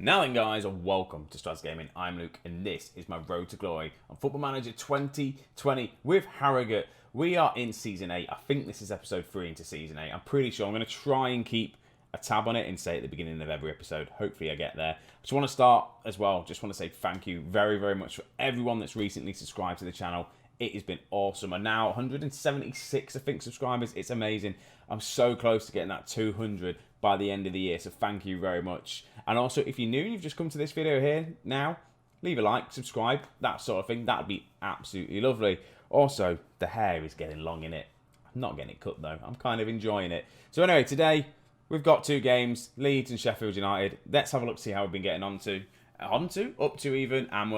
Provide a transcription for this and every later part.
Now then guys, welcome to Strasz Gaming. I'm Luke and this is my Road to Glory on Football Manager 2020 with Harrogate. We are in Season 8. I think this is Episode 3 into Season 8. I'm pretty sure. I'm going to try and keep a tab on it and say at the beginning of every episode. Hopefully I get there. I just want to start as well. Just want to say thank you very, very much for everyone that's recently subscribed to the channel. It has been awesome. And now 176, I think, subscribers. It's amazing. I'm so close to getting that 200 by the end of the year. So thank you very much. And also, if you're new and you've just come to this video here now, leave a like, subscribe, that sort of thing. That would be absolutely lovely. Also, the hair is getting long in it. I'm not getting it cut though. I'm kind of enjoying it. So anyway, today we've got two games, Leeds and Sheffield United. Let's have a look, see how we've been getting up to even, and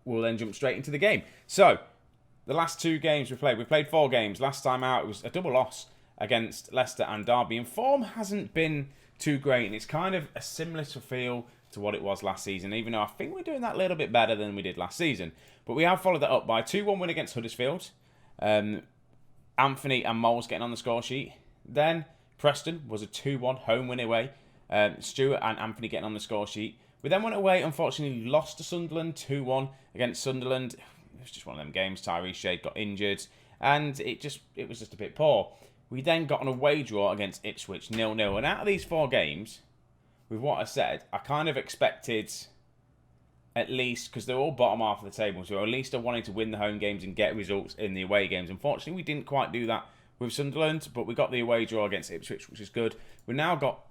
we'll then jump straight into the game. So, the last two games we played 4 games. Last time out, it was a double loss against Leicester and Derby. And form hasn't been too great. And it's kind of a similar feel to what it was last season. Even though I think we're doing that a little bit better than we did last season. But we have followed that up by a 2-1 win against Huddersfield. Anthony and Moles getting on the score sheet. Then, Preston was a 2-1 home win away. Stuart and Anthony getting on the score sheet. We then went away, unfortunately lost to Sunderland, 2-1 against Sunderland. It was just one of them games. Tyrese Shade got injured, and it was just a bit poor. We then got an away draw against Ipswich, 0-0. And out of these 4 games, with what I said, I kind of expected, at least, because they're all bottom half of the table, so at least I wanted to win the home games and get results in the away games. Unfortunately, we didn't quite do that with Sunderland, but we got the away draw against Ipswich, which is good. We've now got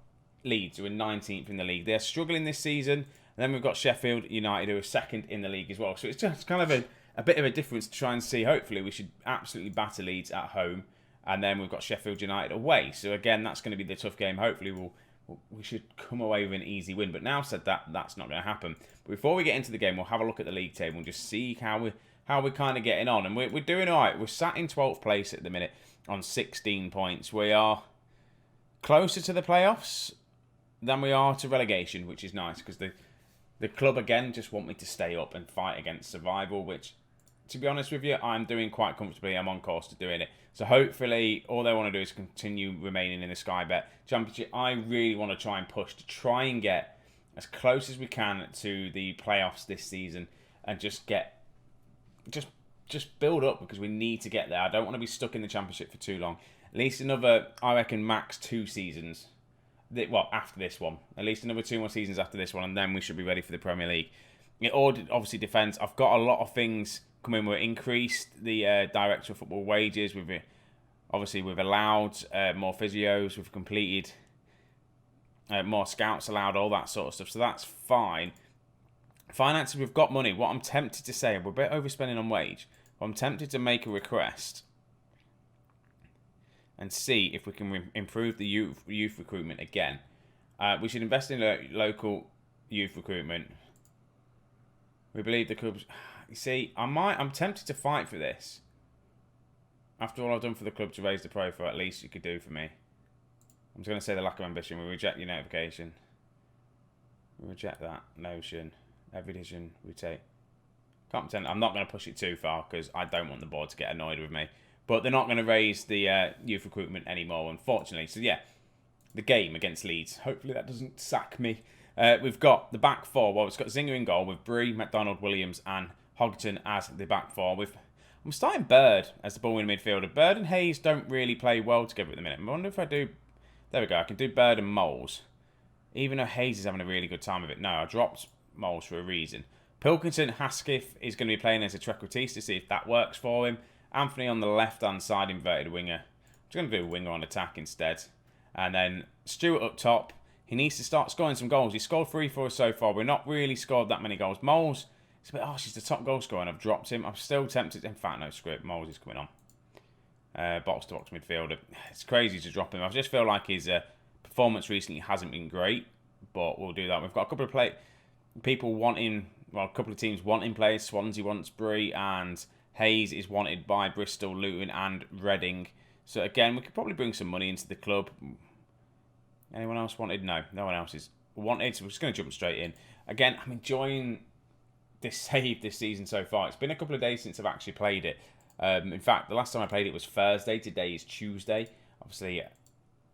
Leeds, who are 19th in the league. They're struggling this season. And then we've got Sheffield United, who are 2nd in the league as well. So it's just kind of a bit of a difference to try and see. Hopefully, we should absolutely batter Leeds at home. And then we've got Sheffield United away. So again, that's going to be the tough game. Hopefully, we should come away with an easy win. But now said that, that's not going to happen. But before we get into the game, we'll have a look at the league table and just see how we're kind of getting on. And we're doing all right. We're sat in 12th place at the minute on 16 points. We are closer to the playoffs than we are to relegation, which is nice because the club again just want me to stay up and fight against survival, which, to be honest with you, I'm doing quite comfortably. I'm on course to doing it. So hopefully all they want to do is continue remaining in the Sky Bet Championship. I really want to try and push to try and get as close as we can to the playoffs this season and just build up, because we need to get there. I don't want to be stuck in the Championship for too long. At least another, I reckon, max 2 seasons. Well, after this one. At least another 2 more seasons after this one, and then we should be ready for the Premier League. It all obviously depends. I've got a lot of things coming. We've increased the director of football wages. We've allowed more physios. We've completed more scouts allowed, all that sort of stuff. So that's fine. Finances, we've got money. What I'm tempted to say, we're a bit overspending on wage. But I'm tempted to make a request and see if we can improve the youth recruitment again. We should invest in local youth recruitment. We believe the clubs. You see, I'm tempted to fight for this. After all I've done for the club to raise the profile, at least you could do for me. I'm just going to say the lack of ambition. We reject your notification. We reject that notion. Every decision we take. Can't pretend. I'm not going to push it too far because I don't want the board to get annoyed with me. But they're not going to raise the youth recruitment anymore, unfortunately. So yeah, the game against Leeds. Hopefully that doesn't sack me. We've got the back 4. Well, it's got Zinger in goal with Bree, McDonald, Williams and Hogton as the back 4. I'm starting Bird as the ball-winning midfielder. Bird and Hayes don't really play well together at the minute. I wonder if I do. There we go. I can do Bird and Moles. Even though Hayes is having a really good time of it. No, I dropped Moles for a reason. Pilkington, Hasketh is going to be playing as a trequartiste to see if that works for him. Anthony on the left-hand side, inverted winger. I'm just going to do a winger on attack instead. And then Stuart up top. He needs to start scoring some goals. He's scored 3 for us so far. We've not really scored that many goals. Moles, it's a bit harsh. He's the top goal scorer and I've dropped him. I'm still tempted. In fact, no, script. Moles is coming on. Box-to-box midfielder. It's crazy to drop him. I just feel like his performance recently hasn't been great. But we'll do that. We've got a couple of people wanting... Well, a couple of teams wanting players. Swansea wants Bree and Hayes is wanted by Bristol, Luton and Reading. So again, we could probably bring some money into the club. Anyone else wanted? No, no one else is wanted. So we're just going to jump straight in. Again, I'm enjoying this save this season so far. It's been a couple of days since I've actually played it. In fact, the last time I played it was Thursday. Today is Tuesday. Obviously,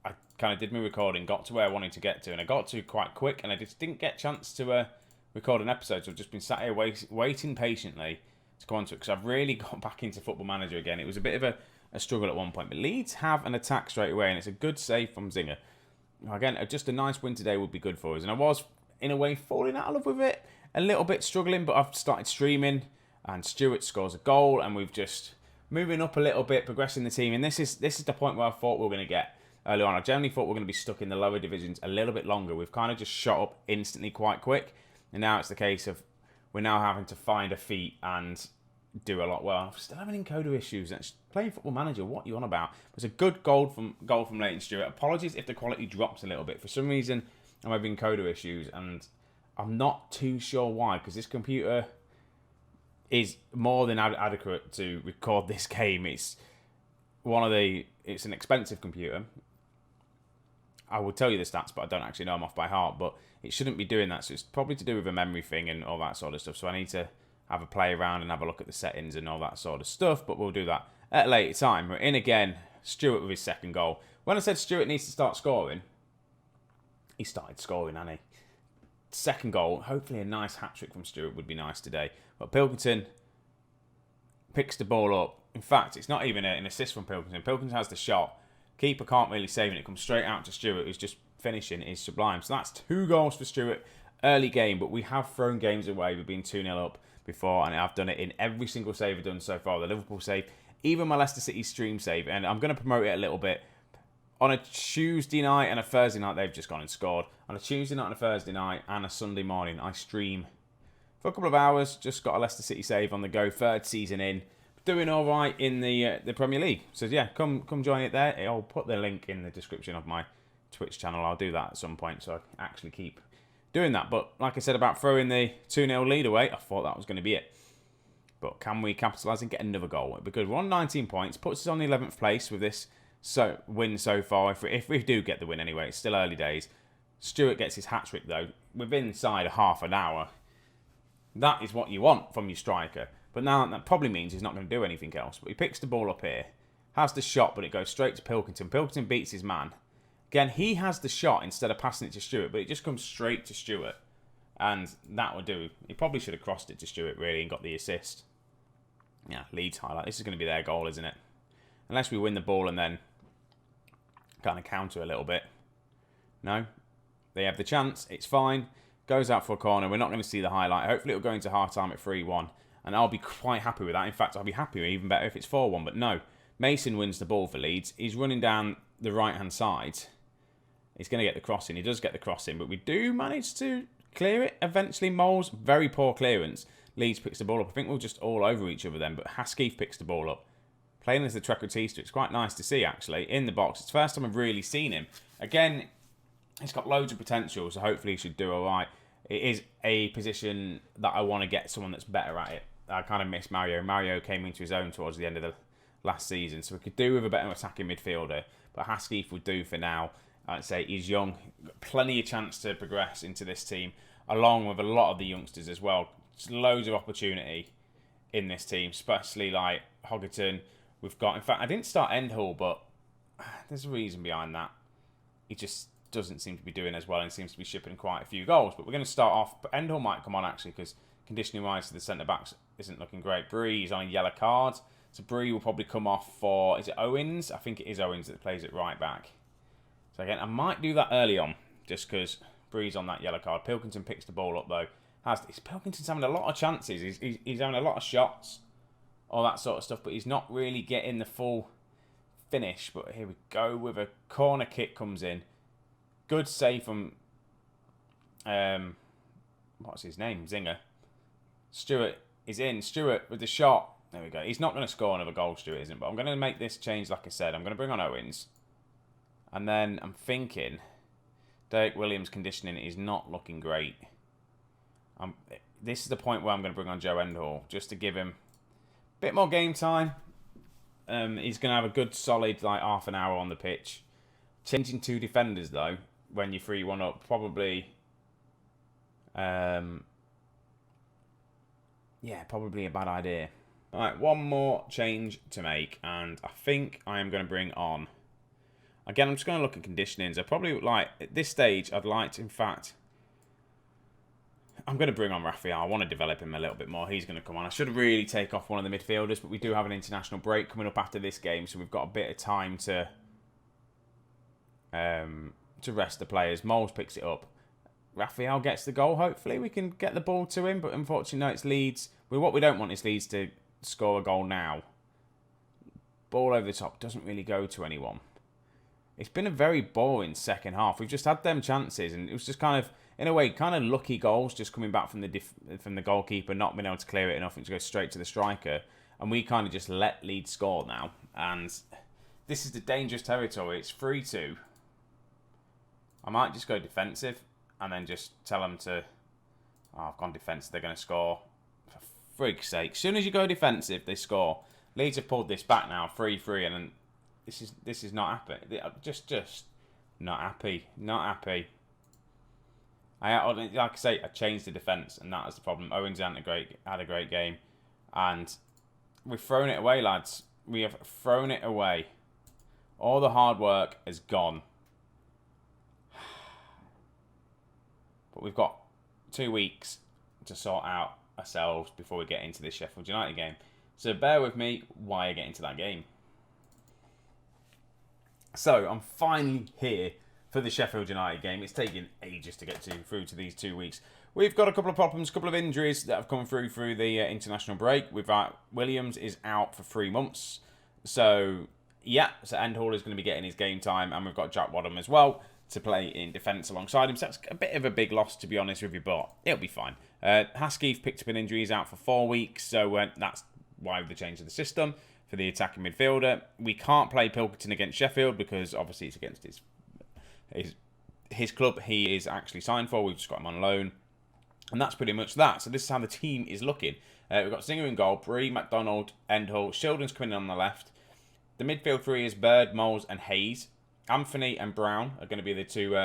I kind of did my recording, got to where I wanted to get to, and I got to quite quick, and I just didn't get a chance to record an episode, so I've just been sat here waiting patiently to come on to it, because I've really got back into Football Manager again. It was a bit of a struggle at one point, but Leeds have an attack straight away, and it's a good save from Zinger. Again, just a nice win today would be good for us, and I was, in a way, falling out of love with it, a little bit struggling, but I've started streaming, and Stewart scores a goal, and we've just moving up a little bit, progressing the team, and this is the point where I thought we were going to get early on. I generally thought we were going to be stuck in the lower divisions a little bit longer. We've kind of just shot up instantly quite quick, and now it's the case of we're now having to find a feat and do a lot well. I'm still having encoder issues. And playing Football Manager, what are you on about? It was a good goal from Leighton Stewart. Apologies if the quality drops a little bit. For some reason, I'm having encoder issues, and I'm not too sure why, because this computer is more than adequate to record this game. It's an expensive computer. I will tell you the stats, but I don't actually know them off by heart. But it shouldn't be doing that, so it's probably to do with a memory thing and all that sort of stuff. So I need to have a play around and have a look at the settings and all that sort of stuff, but we'll do that at a later time. We're in again, Stewart with his second goal. When I said Stewart needs to start scoring, he started scoring, hasn't he? Second goal, hopefully a nice hat-trick from Stewart would be nice today. But Pilkington picks the ball up. In fact, it's not even an assist from Pilkington. Pilkington has the shot. Keeper can't really save it. It comes straight out to Stewart, who's just finishing is sublime. So that's 2 goals for Stewart early game, but we have thrown games away. We've been 2-0 up before, and I've done it in every single save I've done so far. The Liverpool save, even my Leicester City stream save, and I'm going to promote it a little bit. On a Tuesday night and a Thursday night, they've just gone and scored. On a Tuesday night and a Thursday night and a Sunday morning, I stream for a couple of hours. Just got a Leicester City save on the go, 3rd season in. Doing all right in the Premier League. So yeah, come join it there. I'll put the link in the description of my Twitch channel. I'll do that at some point, so I actually keep doing that. But like I said about throwing the 2-0 lead away, I thought that was going to be it. But can we capitalise and get another goal? Because we're on 19 points, puts us on the 11th place with this win so far. If we do get the win anyway, it's still early days. Stewart gets his hat-trick though, within inside a half an hour. That is what you want from your striker. But now that probably means he's not going to do anything else. But he picks the ball up here, has the shot, but it goes straight to Pilkington. Pilkington beats his man. Again, he has the shot instead of passing it to Stewart, but it just comes straight to Stewart. And that would do. He probably should have crossed it to Stewart, really, and got the assist. Yeah, Leeds highlight. This is going to be their goal, isn't it? Unless we win the ball and then kind of counter a little bit. No. They have the chance. It's fine. Goes out for a corner. We're not going to see the highlight. Hopefully it'll go into half-time at 3-1. And I'll be quite happy with that. In fact, I'll be happier, even better, if it's 4-1. But no. Mason wins the ball for Leeds. He's running down the right-hand side. He's going to get the crossing. He does get the crossing. But we do manage to clear it. Eventually, Moles, very poor clearance. Leeds picks the ball up. I think we're just all over each other then. But Hasketh picks the ball up. Playing as the Trequartista. It's quite nice to see, actually, in the box. It's the first time I've really seen him. Again, he's got loads of potential, so hopefully he should do all right. It is a position that I want to get someone that's better at it. I kind of miss Mario. Mario came into his own towards the end of the last season, so we could do with a better attacking midfielder. But Hasketh would do for now. I'd say he's young, got plenty of chance to progress into this team, along with a lot of the youngsters as well. Just loads of opportunity in this team, especially like Hoggerton. We've got, in fact, I didn't start Endhall, but there's a reason behind that. He just doesn't seem to be doing as well and seems to be shipping quite a few goals. But we're going to start off. But Endhall might come on, actually, because conditioning-wise, the centre-backs isn't looking great. Bree is on a yellow card. So Bree will probably come off for, is it Owens? I think it is Owens that plays it right back. So again, I might do that early on, just because Bree's on that yellow card. Pilkington picks the ball up, though. Pilkington's having a lot of chances. He's having a lot of shots, all that sort of stuff, but he's not really getting the full finish. But here we go with a corner kick comes in. Good save from, what's his name? Zinger. Stewart is in. Stewart with the shot. There we go. He's not going to score another goal, Stewart isn't. But I'm going to make this change, like I said. I'm going to bring on Owens. And then I'm thinking Derek Williams' conditioning is not looking great. This is the point where I'm going to bring on Joe Endhall, just to give him a bit more game time. He's going to have a good, solid, like, half an hour on the pitch. Changing 2 defenders, though, when you're 3-1 up, probably... probably a bad idea. Alright, one more change to make, and I think I am going to bring on Again, I'm just going to look at conditionings. I probably like, at this stage, I'd like to, in fact, I'm going to bring on Raphael. I want to develop him a little bit more. He's going to come on. I should really take off one of the midfielders, but we do have an international break coming up after this game, so we've got a bit of time to rest the players. Moles picks it up. Raphael gets the goal. Hopefully, we can get the ball to him, but unfortunately, no, it's Leeds. What we don't want is Leeds to score a goal now. Ball over the top doesn't really go to anyone. It's been a very boring second half. We've just had them chances, and it was just kind of, in a way, kind of lucky goals just coming back from the goalkeeper, not being able to clear it enough and to go straight to the striker. And we kind of just let Leeds score now. And this is the dangerous territory. It's 3-2. I might just go defensive and then just tell them to... Oh, I've gone defensive. They're going to score. For frig's sake. As soon as you go defensive, they score. Leeds have pulled this back now, 3-3, and then this is not happy. Just not happy. Not happy. Like I say, I changed the defence, and that was the problem. Owens had a great game, and we've thrown it away, lads. We have thrown it away. All the hard work is gone. But we've got 2 weeks to sort out ourselves before we get into this Sheffield United game. So bear with me while I get into that game. So I'm finally here for the Sheffield United game. It's taken ages to get through to these 2 weeks. We've got a couple of problems, a couple of injuries that have come through the international break. Williams is out for 3 months. So, yeah, so Endhall is going to be getting his game time. And we've got Jack Wadham as well to play in defence alongside him. So that's a bit of a big loss, to be honest with you, but it'll be fine. Haskey's picked up an injury. He's out for 4 weeks. So that's why the change of the system for the attacking midfielder. We can't play Pilkington against Sheffield because obviously it's against his club he is actually signed for. We've just got him on loan. And that's pretty much that. So this is how the team is looking. We've got Singer in goal, Bree, McDonald, Endhall. Shildren's coming in on the left. The midfield three is Bird, Moles and Hayes. Anthony and Brown are going to be the two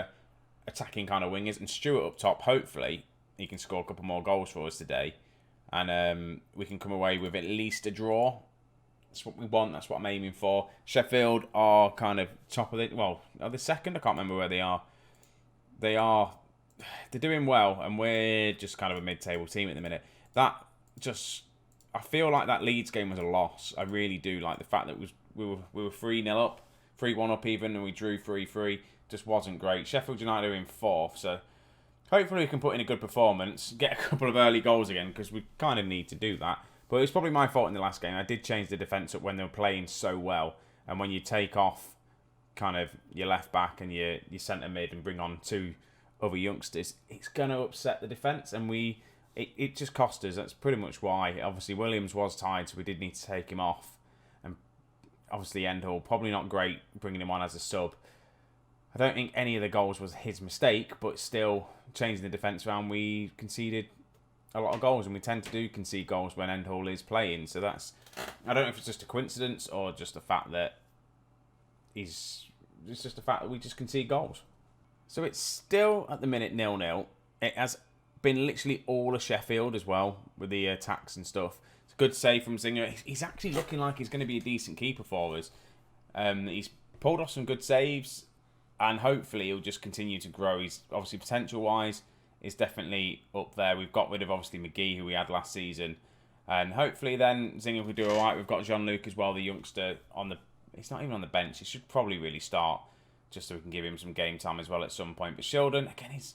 attacking kind of wingers. And Stewart up top, hopefully, he can score a couple more goals for us today. And we can come away with at least a draw. That's what we want. That's what I'm aiming for. Sheffield are kind of top of it. Well, are they second? I can't remember where they are. They're doing well, and we're just kind of a mid-table team at the minute. I feel like that Leeds game was a loss. I really do. Like the fact that we were 3-0 up, 3-1 up even, and we drew 3-3. Just wasn't great. Sheffield United are in 4th, so hopefully we can put in a good performance, get a couple of early goals again, because we kind of need to do that. But it was probably my fault in the last game. I did change the defence up when they were playing so well. And when you take off kind of your left back and your centre mid and bring on 2 other youngsters, it's going to upset the defence. And it just cost us. That's pretty much why. Obviously, Williams was tired, so we did need to take him off. And obviously, Endhall, probably not great bringing him on as a sub. I don't think any of the goals was his mistake, but still, changing the defence around, we conceded a lot of goals, and we tend to concede goals when Endhall is playing. So I don't know if it's just a coincidence or just the fact that it's just the fact that we just concede goals. So it's still at the minute 0-0. It has been literally all of Sheffield as well with the attacks and stuff. It's a good save from Zinger. He's actually looking like he's going to be a decent keeper for us. He's pulled off some good saves, and hopefully he'll just continue to grow. He's obviously potential-wise is definitely up there. We've got rid of obviously McGee, who we had last season, and hopefully then Zinger will do all right. We've got Jean-Luc as well, the youngster he's not even on the bench. He should probably really start, just so we can give him some game time as well at some point. But Sheldon, again, his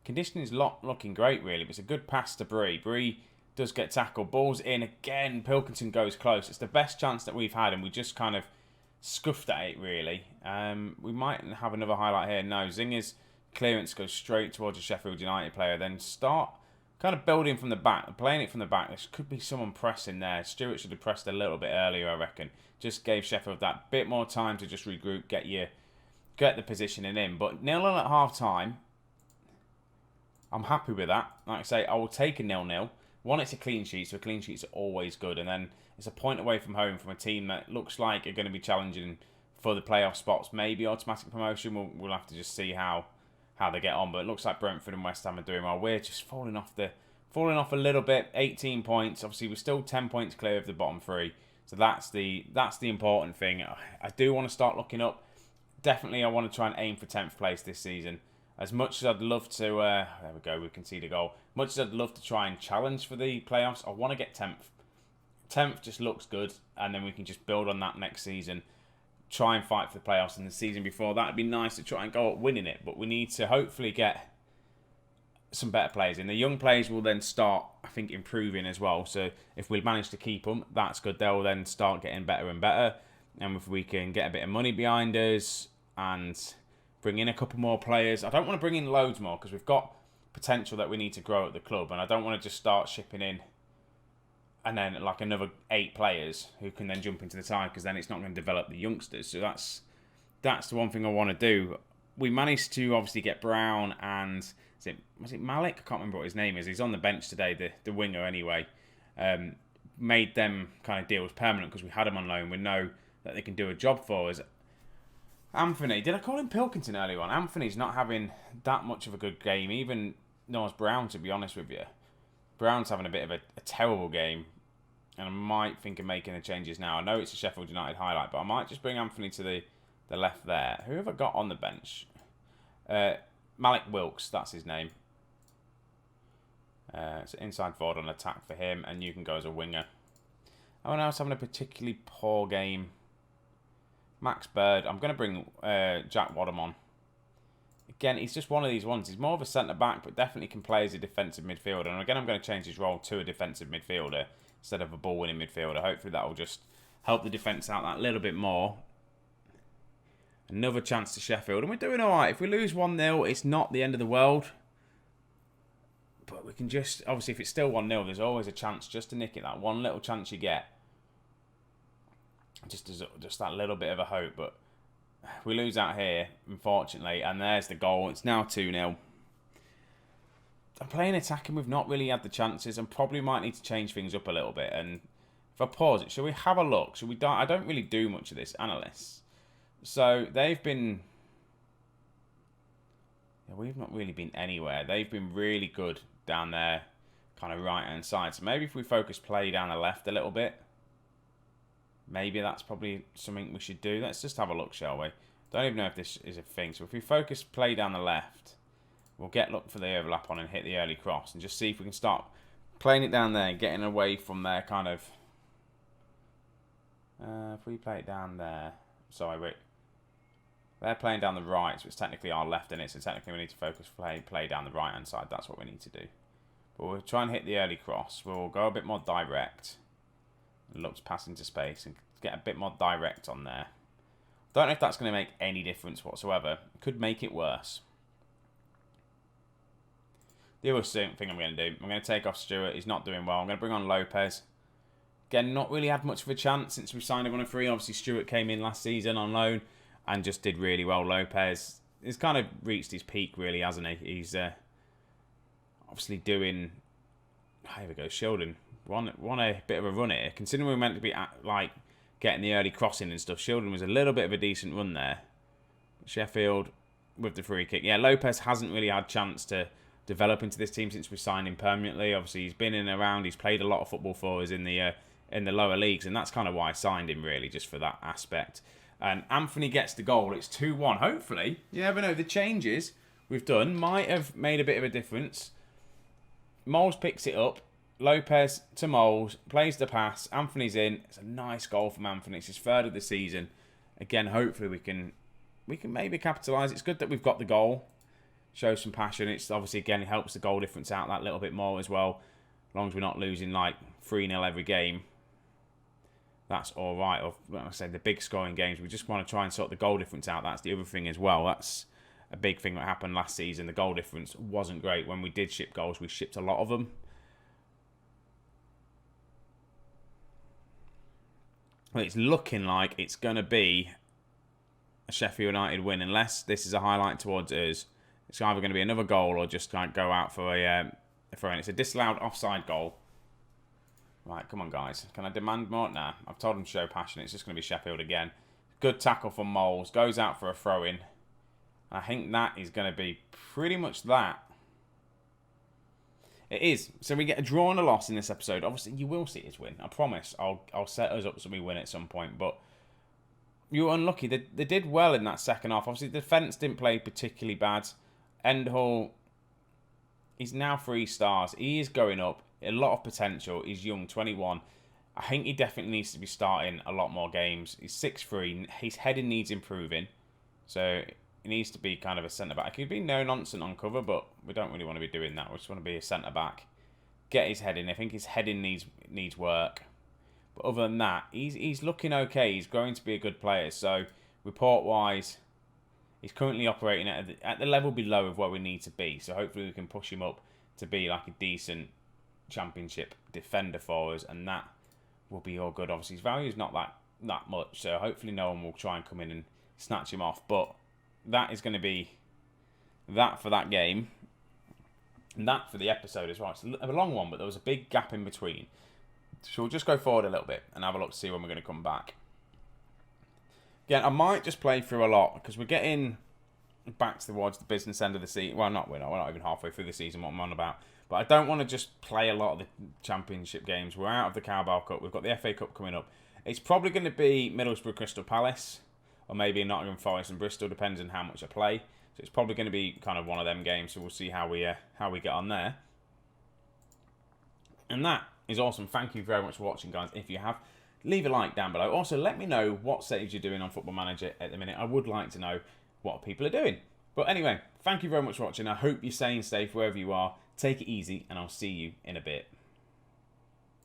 conditioning is looking great, really. But it's a good pass to Bree. Bree does get tackled. Ball's in again. Pilkington goes close. It's the best chance that we've had, and we just kind of scuffed at it, really. We might have another highlight here. No, Zinger's clearance goes straight towards a Sheffield United player. Then start kind of building from the back, playing it from the back. There could be someone pressing there. Stewart should have pressed a little bit earlier, I reckon. Just gave Sheffield that bit more time to just regroup, get the positioning in. But 0-0 at half time, I'm happy with that. Like I say, I will take a 0-0. One, it's a clean sheet, so clean sheets are always good. And then it's a point away from home from a team that looks like are going to be challenging for the playoff spots. Maybe automatic promotion. We'll have to just see how they get on. But it looks like Brentford and West Ham are doing well. We're just falling off a little bit. 18 points. Obviously, we're still 10 points clear of the bottom 3. So that's the important thing. I do want to start looking up. definitely I want to try and aim for 10th place this season. As much as I'd love to, there we go, we concede a goal. Much as I'd love to try and challenge for the playoffs, I want to get 10th. 10th just looks good, and then we can just build on that next season. Try and fight for the playoffs in the season before. That'd be nice to try and go up winning it, but we need to hopefully get some better players in. The young players will then start, I think, improving as well. So if we manage to keep them, that's good. They'll then start getting better and better. And if we can get a bit of money behind us and bring in a couple more players. I don't want to bring in loads more because we've got potential that we need to grow at the club. And I don't want to just start shipping in and then like another 8 players who can then jump into the side, because then it's not going to develop the youngsters. So that's the one thing I want to do. We managed to obviously get Brown and was it Malik? I can't remember what his name is. He's on the bench today, the winger anyway. Made them kind of deals permanent because we had them on loan. We know that they can do a job for us. Anthony, did I call him Pilkington earlier on? Anthony's not having that much of a good game. Even Norris Brown, to be honest with you. Brown's having a bit of a terrible game. And I might think of making the changes now. I know it's a Sheffield United highlight, but I might just bring Anthony to the left there. Who have I got on the bench? Malik Wilkes, that's his name. It's an inside forward on attack for him, and you can go as a winger. Anyone else having a particularly poor game? Max Bird. I'm going to bring Jack Wadham on. Again, he's just one of these ones. He's more of a centre-back, but definitely can play as a defensive midfielder. And again, I'm going to change his role to a defensive midfielder instead of a ball-winning midfielder. Hopefully that will just help the defence out that little bit more. Another chance to Sheffield. And we're doing all right. If we lose 1-0, it's not the end of the world. But we can just... Obviously, if it's still 1-0, there's always a chance just to nick it. That one little chance you get. Just that little bit of a hope. But we lose out here, unfortunately. And there's the goal. It's now 2-0. I'm playing attacking. We've not really had the chances. And probably might need to change things up a little bit. And if I pause it, shall we have a look? Shall we? I don't really do much of this, analysts. So they've been... Yeah, we've not really been anywhere. They've been really good down there, kind of right-hand side. So maybe if we focus play down the left a little bit, maybe that's probably something we should do. Let's just have a look, shall we? Don't even know if this is a thing. So if we focus play down the left, we'll look for the overlap on and hit the early cross and just see if we can start playing it down there, getting away from their kind of... if we play it down there... Sorry, wait. They're playing down the right, so it's technically our left in it. So technically we need to focus play down the right-hand side. That's what we need to do. But we'll try and hit the early cross. We'll go a bit more direct. Look to pass into space and get a bit more direct on there. Don't know if that's going to make any difference whatsoever. It could make it worse. The other thing I'm going to do, I'm going to take off Stewart. He's not doing well. I'm going to bring on Lopez. Again, not really had much of a chance since we signed him on a free. Obviously, Stewart came in last season on loan and just did really well. Lopez has kind of reached his peak, really, hasn't he? He's obviously doing... Here we go, Sheldon. Won a bit of a run here. Considering we were meant to be like getting the early crossing and stuff, Sheldon was a little bit of a decent run there. Sheffield with the free kick. Yeah, Lopez hasn't really had a chance to develop into this team since we signed him permanently. Obviously, he's been in and around. He's played a lot of football for us in the lower leagues, and that's kind of why I signed him, really, just for that aspect. And Anthony gets the goal. It's 2-1. Hopefully, you never know, the changes we've done might have made a bit of a difference. Moles picks it up. Lopez to Moles, plays the pass. Anthony's in. It's a nice goal from Anthony. It's his third of the season. Again, hopefully we can maybe capitalise. It's good that we've got the goal. Shows some passion. It's obviously, again, it helps the goal difference out that little bit more as well. As long as we're not losing like 3-0 every game. That's all right. Or, like I said, the big scoring games, we just want to try and sort the goal difference out. That's the other thing as well. That's a big thing that happened last season. The goal difference wasn't great. When we did ship goals, we shipped a lot of them. Well, it's looking like it's going to be a Sheffield United win, unless this is a highlight towards us. It's either going to be another goal or just like go out for a throw-in. It's a disallowed offside goal. Right, come on, guys. Can I demand more? Nah, I've told them to show passion. It's just going to be Sheffield again. Good tackle from Moles. Goes out for a throw-in. I think that is going to be pretty much that. It is. So we get a draw and a loss in this episode. Obviously, you will see us win. I promise. I'll set us up so we win at some point. But you were unlucky. They did well in that second half. Obviously, the defence didn't play particularly bad. Endhall, he's now 3 stars. He is going up. A lot of potential. He's young, 21. I think he definitely needs to be starting a lot more games. He's 6'3". His heading needs improving. So he needs to be kind of a centre-back. He could be no-nonsense on cover, but we don't really want to be doing that. We just want to be a centre-back. Get his heading. I think his heading needs work. But other than that, he's looking okay. He's going to be a good player. So report-wise, he's currently operating at the level below of where we need to be. So hopefully we can push him up to be like a decent championship defender for us, and that will be all good. Obviously, his value is not that much, so hopefully no one will try and come in and snatch him off. But that is going to be that for that game, and that for the episode as well. It's a long one, but there was a big gap in between. So we'll just go forward a little bit and have a look to see when we're going to come back. Again, I might just play through a lot because we're getting back towards the business end of the season. Well, we're not even halfway through the season, what I'm on about. But I don't want to just play a lot of the championship games. We're out of the Carabao Cup. We've got the FA Cup coming up. It's probably going to be Middlesbrough, Crystal Palace, or maybe Nottingham Forest and Bristol, depends on how much I play. So it's probably going to be kind of one of them games. So we'll see how we get on there. And that is awesome. Thank you very much for watching, guys. If you have, leave a like down below. Also, let me know what saves you're doing on Football Manager at the minute. I would like to know what people are doing. But anyway, thank you very much for watching. I hope you're staying safe wherever you are. Take it easy, and I'll see you in a bit.